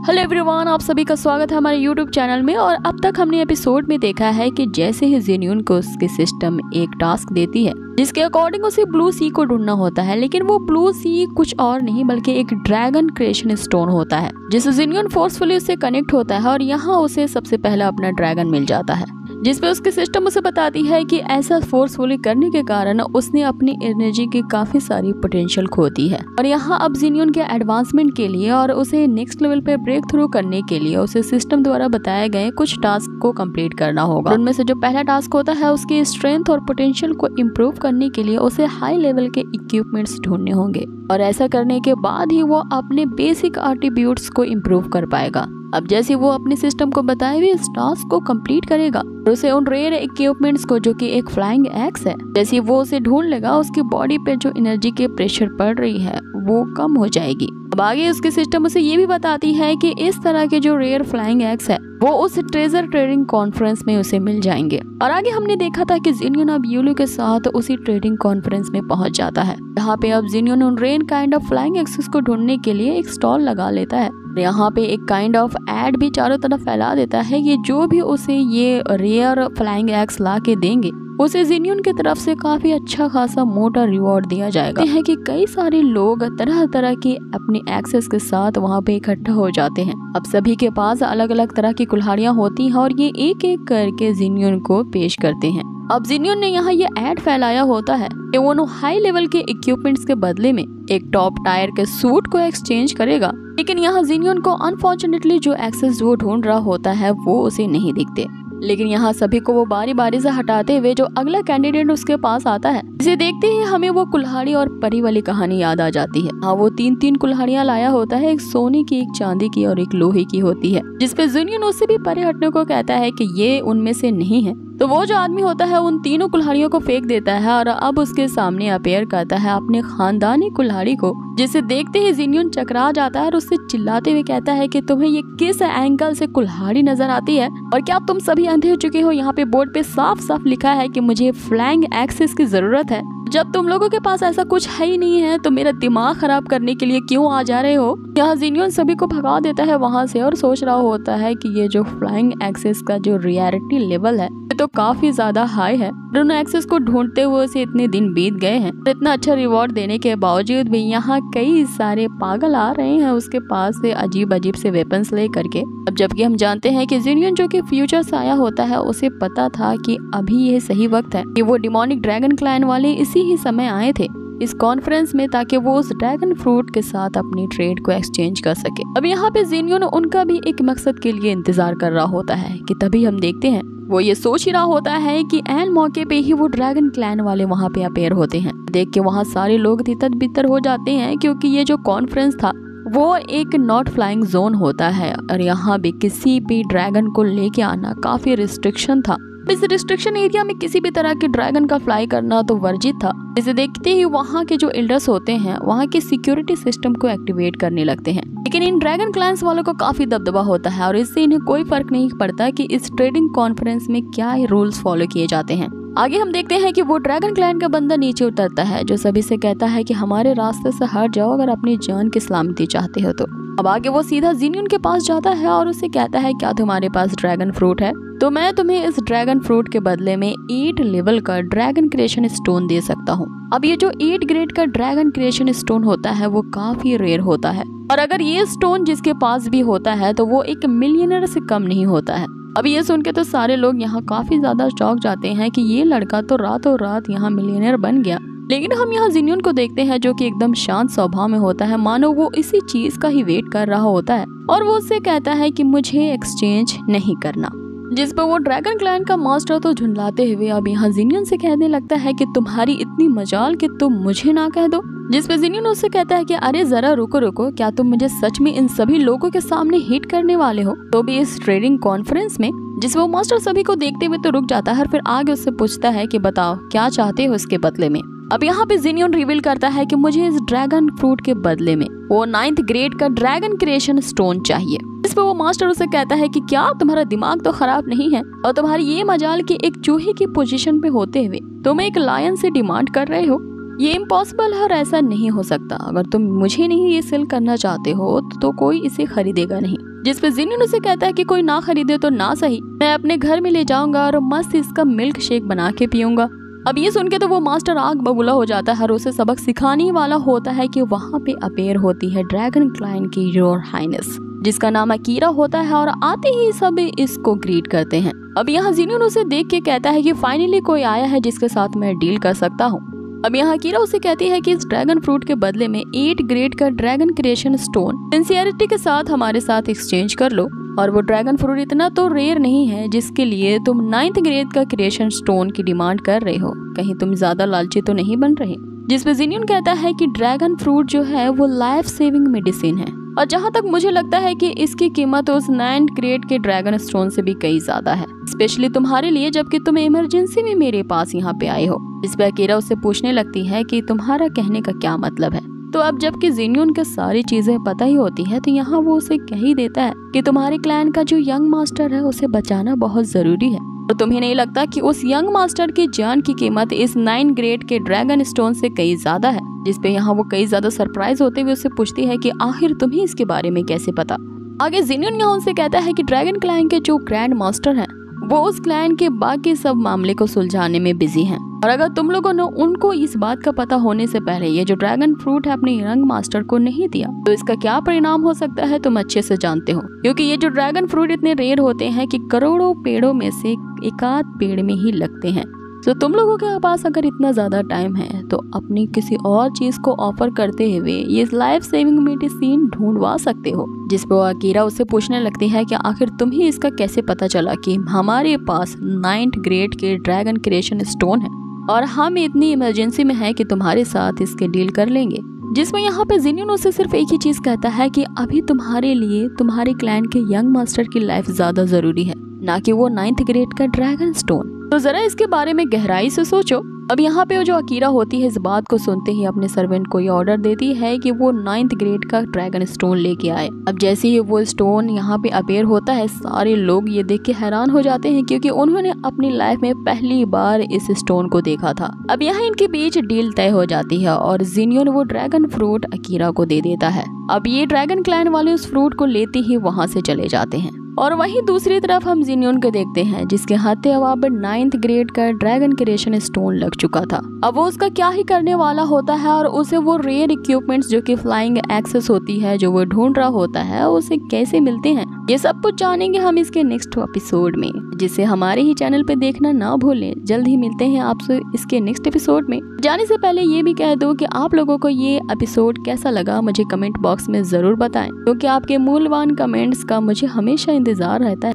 Hello everyone, आप सभी का स्वागत है हमारे यूट्यूब चैनल में। और अब तक हमने एपिसोड में देखा है कि जैसे ही जिन्यून को उसकी सिस्टम एक टास्क देती है जिसके अकॉर्डिंग उसे ब्लू सी को ढूंढना होता है, लेकिन वो ब्लू सी कुछ और नहीं बल्कि एक ड्रैगन क्रिएशन स्टोन होता है जिससे जिन्यून फोर्सफुली उससे कनेक्ट होता है और यहाँ उसे सबसे पहला अपना ड्रैगन मिल जाता है, जिसपे उसकी सिस्टम उसे बताती है कि ऐसा फोर्सफुली करने के कारण उसने अपनी एनर्जी की काफी सारी पोटेंशियल खो दी है। और यहाँ अब जिन्यून के एडवांसमेंट के लिए और उसे नेक्स्ट लेवल पे ब्रेक थ्रू करने के लिए उसे सिस्टम द्वारा बताए गए कुछ टास्क को कंप्लीट करना होगा। उनमें से जो पहला टास्क होता है उसकी स्ट्रेंथ और पोटेंशियल को इम्प्रूव करने के लिए उसे हाई लेवल के इक्विपमेंट्स ढूंढने होंगे और ऐसा करने के बाद ही वो अपने बेसिक एट्रीब्यूट्स को इम्प्रूव कर पाएगा। अब जैसे वो अपने सिस्टम को बताए हुए इस टास्क को कंप्लीट करेगा तो उसे उन रेयर इक्विपमेंट्स को, जो कि एक फ्लाइंग एक्स है, जैसे वो उसे ढूंढ लेगा उसकी बॉडी पे जो एनर्जी के प्रेशर पड़ रही है वो कम हो जाएगी। अब आगे उसके सिस्टम उसे ये भी बताती है कि इस तरह के जो रेयर फ्लाइंग एक्स है वो उस ट्रेजर ट्रेडिंग कॉन्फ्रेंस में उसे मिल जाएंगे। और आगे हमने देखा था कि जिन्यून अब यूलू के साथ उसी ट्रेडिंग कॉन्फ्रेंस में पहुंच जाता है, जहाँ पे अब जिन्यून उन rare kind of flying axes को ढूंढने के लिए एक स्टॉल लगा लेता है। यहाँ पे एक काइंड ऑफ एड भी चारों तरफ फैला देता है कि जो भी उसे ये रेयर फ्लाइंग एक्स ला के देंगे उसे जिन्यून की तरफ से काफी अच्छा खासा मोटा रिवॉर्ड दिया जाएगा। है कि कई सारे लोग तरह तरह की अपनी एक्सेस के साथ वहाँ पे इकट्ठा हो जाते हैं। अब सभी के पास अलग अलग तरह की कुल्हाड़ियाँ होती हैं और ये एक एक करके जिन्यून को पेश करते हैं। अब जिन्यून ने यहाँ ये एड फैलाया होता है कि वो हाई लेवल के इक्विपमेंट्स के बदले में एक टॉप टायर के सूट को एक्सचेंज करेगा, लेकिन यहाँ जिन्यून को अनफॉर्चुनेटली जो एक्सेस वो ढूंढ रहा होता है वो उसे नहीं दिखते। लेकिन यहाँ सभी को वो बारी बारी से हटाते हुए जो अगला कैंडिडेट उसके पास आता है, इसे देखते ही हमें वो कुल्हाड़ी और परी वाली कहानी याद आ जाती है। हाँ, वो तीन कुल्हाड़ियाँ लाया होता है, एक सोने की, एक चांदी की और एक लोहे की होती है, जिसपे जिन्यून उससे भी परे हटने को कहता है कि ये उनमें से नहीं है। तो वो जो आदमी होता है उन तीनों कुल्हाड़ियों को फेंक देता है और अब उसके सामने अपेयर करता है अपने खानदानी कुल्हाड़ी को, जिसे देखते ही जिन्यून चकरा जाता है और उससे चिल्लाते हुए कहता है कि तुम्हें ये किस एंगल से कुल्हाड़ी नजर आती है और क्या तुम सभी अंधे हो चुके हो? यहाँ पे बोर्ड पे साफ साफ लिखा है कि मुझे फ्लैंग एक्सेस की जरूरत है। जब तुम लोगों के पास ऐसा कुछ है ही नहीं है तो मेरा दिमाग खराब करने के लिए क्यों आ जा रहे हो? यहाँ जिन्यून सभी को भगा देता है वहां से और सोच रहा होता है कि ये जो फ्लाइंग एक्सेस का जो रियलिटी लेवल है ये तो काफी ज्यादा हाई है। दोनों एक्सेस को ढूंढते हुए उसे इतने दिन बीत गए हैं, इतना अच्छा रिवॉर्ड देने के बावजूद भी यहाँ कई सारे पागल आ रहे हैं उसके पास से अजीब अजीब से वेपन्स ले करके। अब जबकि हम जानते हैं कि जिन्यून जो कि फ्यूचर से आया होता है उसे पता था कि अभी ये सही वक्त है कि वो डिमोनिक ड्रैगन क्लैन वाले इसी ही समय आए थे इस कॉन्फ्रेंस में ताकि वो उस ड्रैगन फ्रूट के साथ अपनी ट्रेड को एक्सचेंज कर सके। अब यहाँ पे जिन्यून उनका भी एक मकसद के लिए इंतजार कर रहा होता है कि तभी हम देखते हैं वो ये सोच ही रहा होता है कि एन मौके पे ही वो ड्रैगन क्लैन वाले वहाँ पे अपेयर होते हैं। देख के वहाँ सारे लोग तितर बितर हो जाते हैं क्योंकि ये जो कॉन्फ्रेंस था वो एक नॉट फ्लाइंग जोन होता है और यहाँ भी किसी भी ड्रैगन को लेके आना काफी रिस्ट्रिक्शन था। इस रिस्ट्रिक्शन एरिया में किसी भी तरह के ड्रैगन का फ्लाई करना तो वर्जित था। इसे देखते ही वहाँ के जो एल्डर्स होते हैं वहाँ के सिक्योरिटी सिस्टम को एक्टिवेट करने लगते हैं, लेकिन इन ड्रैगन क्लैंस वालों को काफी दबदबा होता है और इससे इन्हें कोई फर्क नहीं पड़ता कि इस ट्रेडिंग कॉन्फ्रेंस में क्या रूल्स फॉलो किए जाते हैं। आगे हम देखते हैं कि वो ड्रैगन क्लैन का बंदा नीचे उतरता है जो सभी से कहता है कि हमारे रास्ते से हट जाओ अगर अपनी जान की सलामती चाहते हो तो। अब आगे वो सीधा जिन्यून के पास जाता है और उसे कहता है क्या तुम्हारे पास ड्रैगन फ्रूट है? तो मैं तुम्हें इस ड्रैगन फ्रूट के बदले में 8 लेवल का ड्रैगन क्रिएशन स्टोन दे सकता हूँ। अब ये जो 8 ग्रेड का ड्रैगन क्रिएशन स्टोन होता है वो काफी रेयर होता है और अगर ये स्टोन जिसके पास भी होता है तो वो एक मिलियनर से कम नहीं होता है। अब ये सुन के तो सारे लोग यहाँ काफी ज्यादा चौंक जाते हैं कि ये लड़का तो रातों रात यहाँ मिलियनर बन गया। लेकिन हम यहाँ जिन्यून को देखते हैं जो कि एकदम शांत स्वभाव में होता है, मानो वो इसी चीज का ही वेट कर रहा होता है और वो उससे कहता है कि मुझे एक्सचेंज नहीं करना। जिस पर वो ड्रैगन क्लैन का मास्टर तो झुंडलाते हुए अब यहाँ जिन्यून से कहने लगता है कि तुम्हारी इतनी मजाल कि तुम मुझे ना कह दो। जिस पे जिन्यून उससे कहता है कि अरे जरा रुको रुको, क्या तुम मुझे सच में इन सभी लोगों के सामने हिट करने वाले हो, तो भी इस ट्रेडिंग कॉन्फ्रेंस में? जिस वो मास्टर सभी को देखते हुए तो रुक जाता है और फिर आगे उससे पूछता है कि बताओ क्या चाहते हो इसके बदले में। अब यहाँ पे जिन्यून रिवील करता है कि मुझे इस ड्रैगन फ्रूट के बदले में वो 9th ग्रेड का ड्रैगन क्रिएशन स्टोन चाहिए। इस पे वो मास्टर उसे कहता है कि क्या तुम्हारा दिमाग तो खराब नहीं है और तुम्हारी ये मजाल कि एक चूहे की पोजीशन पे होते हुए तुम एक लायन से डिमांड कर रहे हो? ये इम्पॉसिबल है और ऐसा नहीं हो सकता। अगर तुम मुझे नहीं ये सेल करना चाहते हो तो कोई इसे खरीदेगा नहीं। जिसपे जिनियन उसे कहता है कि कोई ना खरीदे तो ना सही, मैं अपने घर में ले जाऊंगा और मस्त इसका मिल्क शेक बना के पीऊंगा। अब ये सुन के तो वो मास्टर आग बबूला हो जाता है और उसे सबक सिखाने वाला होता है कि वहाँ पे अपेयर होती है ड्रैगन क्लाइन की योर हाइनेस, जिसका नाम अकीरा होता है और आते ही सब इसको ग्रीट करते हैं। अब यहाँ जिनियन उसे देख के कहता है कि फाइनली कोई आया है जिसके साथ मैं डील कर सकता हूँ। अब यहाँ अकीरा उसे कहती है कि इस ड्रैगन फ्रूट के बदले में 8 ग्रेड का ड्रैगन क्रिएशन स्टोन सिंसियरिटी के साथ हमारे साथ एक्सचेंज कर लो, और वो ड्रैगन फ्रूट इतना तो रेयर नहीं है जिसके लिए तुम 9th ग्रेड का क्रिएशन स्टोन की डिमांड कर रहे हो, कहीं तुम ज्यादा लालची तो नहीं बन रहे। जिसपे जिनियन कहता है कि ड्रैगन फ्रूट जो है वो लाइफ सेविंग मेडिसिन है, और जहाँ तक मुझे लगता है कि इसकी कीमत उस 9th ग्रेड के ड्रैगन स्टोन से भी कई ज्यादा है, स्पेशली तुम्हारे लिए जबकि तुम इमरजेंसी में मेरे पास यहाँ पे आए हो। इस पे अकीरा उससे पूछने लगती है कि तुम्हारा कहने का क्या मतलब है। तो अब जबकि जिनियन के सारी चीजें पता ही होती है तो यहाँ वो उसे कह ही देता है कि तुम्हारे क्लैन का जो यंग मास्टर है उसे बचाना बहुत जरूरी है, तो तुम्हें नहीं लगता कि उस यंग मास्टर की जान की कीमत इस 9 ग्रेड के ड्रैगन स्टोन से कई ज्यादा है। जिसपे यहाँ वो कई ज्यादा सरप्राइज होते हुए उससे पूछती है कि आखिर तुम्हें इसके बारे में कैसे पता। आगे जिनियन यहाँ उनसे कहता है कि ड्रैगन क्लैन के जो ग्रैंड मास्टर हैं वो उस क्लैन के बाकी सब मामले को सुलझाने में बिजी हैं, और अगर तुम लोगों ने उनको इस बात का पता होने से पहले ये जो ड्रैगन फ्रूट है अपने यंग मास्टर को नहीं दिया तो इसका क्या परिणाम हो सकता है तुम अच्छे से जानते हो, क्योंकि ये जो ड्रैगन फ्रूट इतने रेयर होते हैं कि करोड़ों पेड़ों में से एकाध पेड़ में ही लगते हैं। तो तुम लोगों के पास अगर इतना ज्यादा टाइम है तो अपनी किसी और चीज को ऑफर करते हुए ये लाइफ सेविंग मेडिसिन ढूंढवा सकते हो। जिस पर अकीरा उससे पूछने लगती है कि आखिर तुम्हें इसका कैसे पता चला कि हमारे पास 9th ग्रेड के ड्रैगन क्रिएशन स्टोन है और हम इतनी इमरजेंसी में है कि तुम्हारे साथ इसके डील कर लेंगे। जिसमें यहाँ पे जिनियन उसे सिर्फ एक ही चीज कहता है कि अभी तुम्हारे लिए तुम्हारे क्लैन के यंग मास्टर की लाइफ ज्यादा जरूरी है, ना कि वो 9th ग्रेड का ड्रैगन स्टोन। तो जरा इसके बारे में गहराई से सोचो। अब यहाँ पे जो अकीरा होती है इस बात को सुनते ही अपने सर्वेंट को ये ऑर्डर देती है कि वो 9th ग्रेड का ड्रैगन स्टोन लेके आए। अब जैसे ही वो स्टोन यहाँ पे अपेयर होता है सारे लोग ये देख के हैरान हो जाते हैं, क्योंकि उन्होंने अपनी लाइफ में पहली बार इस स्टोन को देखा था। अब यहाँ इनके बीच डील तय हो जाती है और जिनियन वो ड्रैगन फ्रूट अकीरा को दे देता है। अब ये ड्रैगन क्लैन वाले उस फ्रूट को लेते ही वहाँ से चले जाते हैं। और वहीं दूसरी तरफ हम जिनियन को देखते हैं जिसके हाथे अब 9th ग्रेड का ड्रैगन क्रिएशन स्टोन लग चुका था। अब वो उसका क्या ही करने वाला होता है और उसे वो रेयर इक्विपमेंट्स जो कि फ्लाइंग एक्सेस होती है जो वो ढूंढ रहा होता है उसे कैसे मिलते हैं, ये सब कुछ जानेंगे हम इसके नेक्स्ट एपिसोड में, जिसे हमारे ही चैनल पे देखना ना भूलें। जल्द ही मिलते हैं आपसे इसके नेक्स्ट एपिसोड में। जाने से पहले ये भी कह दूं कि आप लोगों को ये एपिसोड कैसा लगा मुझे कमेंट बॉक्स में जरूर बताएं, क्योंकि आपके मूल्यवान कमेंट्स का मुझे हमेशा इंतजार रहता है।